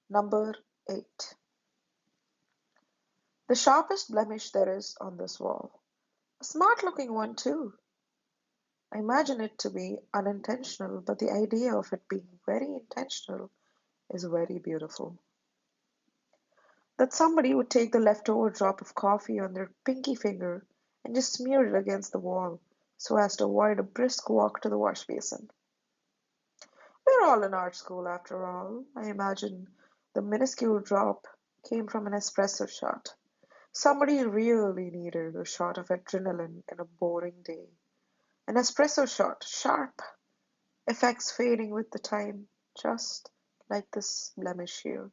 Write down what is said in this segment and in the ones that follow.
Number 8. The sharpest blemish there is on this wall. A smart looking one, too. I imagine it to be unintentional, but the idea of it being very intentional is very beautiful. That somebody would take the leftover drop of coffee on their pinky finger and just smear it against the wall so as to avoid a brisk walk to the wash basin. We're all in art school after all. I imagine the minuscule drop came from an espresso shot. Somebody really needed a shot of adrenaline in a boring day. An espresso shot, sharp, effects fading with the time, just like this blemish here.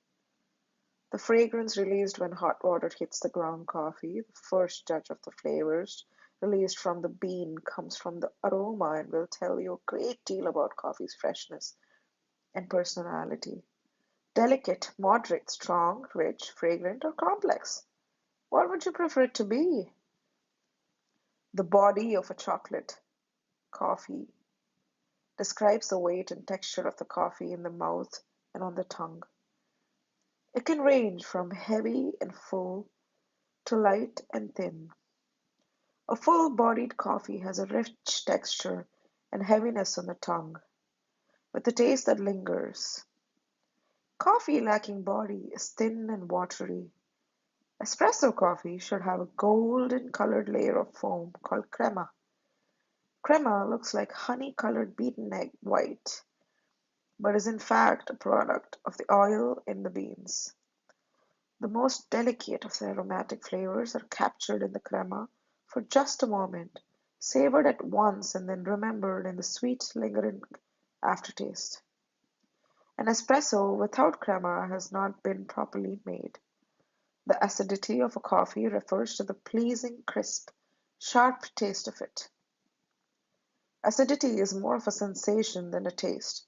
The fragrance released when hot water hits the ground coffee, the first judge of the flavors released from the bean, comes from the aroma and will tell you a great deal about coffee's freshness and personality. Delicate, moderate, strong, rich, fragrant, or complex? What would you prefer it to be? The body of a chocolate coffee describes the weight and texture of the coffee in the mouth and on the tongue. It can range from heavy and full to light and thin. A full-bodied coffee has a rich texture and heaviness on the tongue, with a taste that lingers. Coffee lacking body is thin and watery. Espresso coffee should have a golden-colored layer of foam called crema. Crema looks like honey-colored beaten egg white, but is in fact a product of the oil in the beans. The most delicate of the aromatic flavors are captured in the crema for just a moment, savored at once and then remembered in the sweet, lingering aftertaste. An espresso without crema has not been properly made. The acidity of a coffee refers to the pleasing, crisp, sharp taste of it. Acidity is more of a sensation than a taste,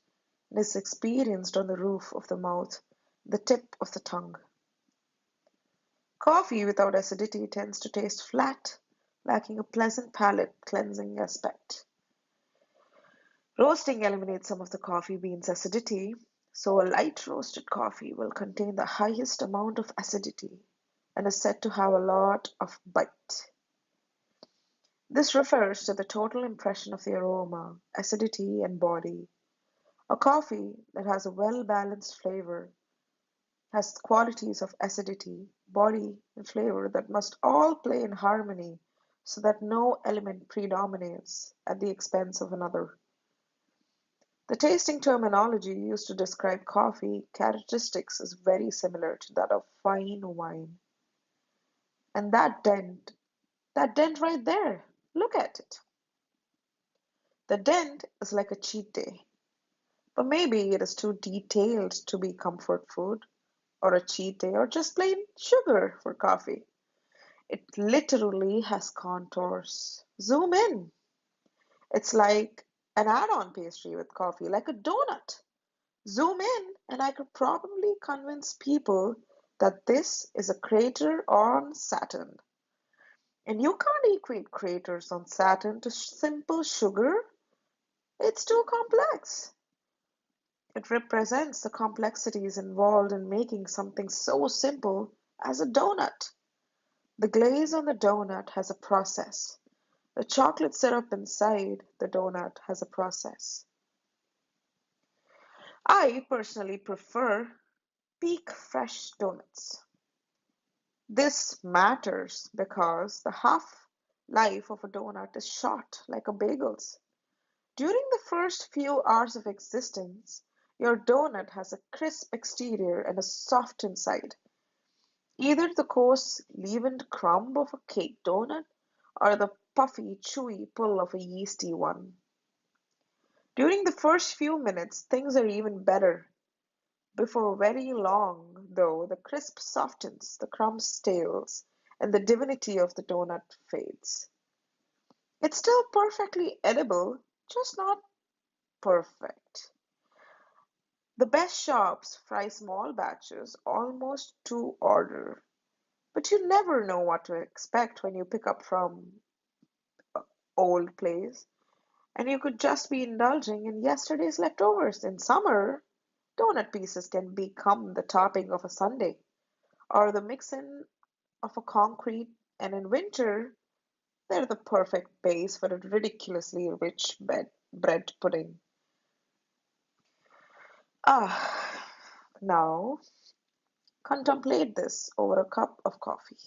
and is experienced on the roof of the mouth, the tip of the tongue. Coffee without acidity tends to taste flat, lacking a pleasant palate cleansing aspect. Roasting eliminates some of the coffee bean's acidity, so a light roasted coffee will contain the highest amount of acidity and is said to have a lot of bite. This refers to the total impression of the aroma, acidity, and body. A coffee that has a well-balanced flavor has qualities of acidity, body, and flavor that must all play in harmony so that no element predominates at the expense of another. The tasting terminology used to describe coffee characteristics is very similar to that of fine wine. And that dent right there, look at it. The dent is like a cheat day, but maybe it is too detailed to be comfort food, or a cheat day, or just plain sugar for coffee. It literally has contours. Zoom in. It's like an add-on pastry with coffee, like a donut. Zoom in, and I could probably convince people that this is a crater on Saturn. And you can't equate craters on Saturn to simple sugar. It's too complex. It represents the complexities involved in making something so simple as a donut. The glaze on the donut has a process. The chocolate syrup inside the donut has a process. I personally prefer peak fresh donuts. This matters because the half life of a donut is short, like a bagel's. During the first few hours of existence, your donut has a crisp exterior and a soft inside, either the coarse, leavened crumb of a cake donut or the puffy, chewy pull of a yeasty one. During the first few minutes, things are even better. Before very long, though, the crisp softens, the crumb stales, and the divinity of the donut fades. It's still perfectly edible, just not perfect. The best shops fry small batches, almost to order, but you never know what to expect when you pick up from old place, and you could just be indulging in yesterday's leftovers in summer. Donut pieces can become the topping of a sundae or the mix-in of a concrete, and in winter, they're the perfect base for a ridiculously rich bread pudding. Ah, now contemplate this over a cup of coffee.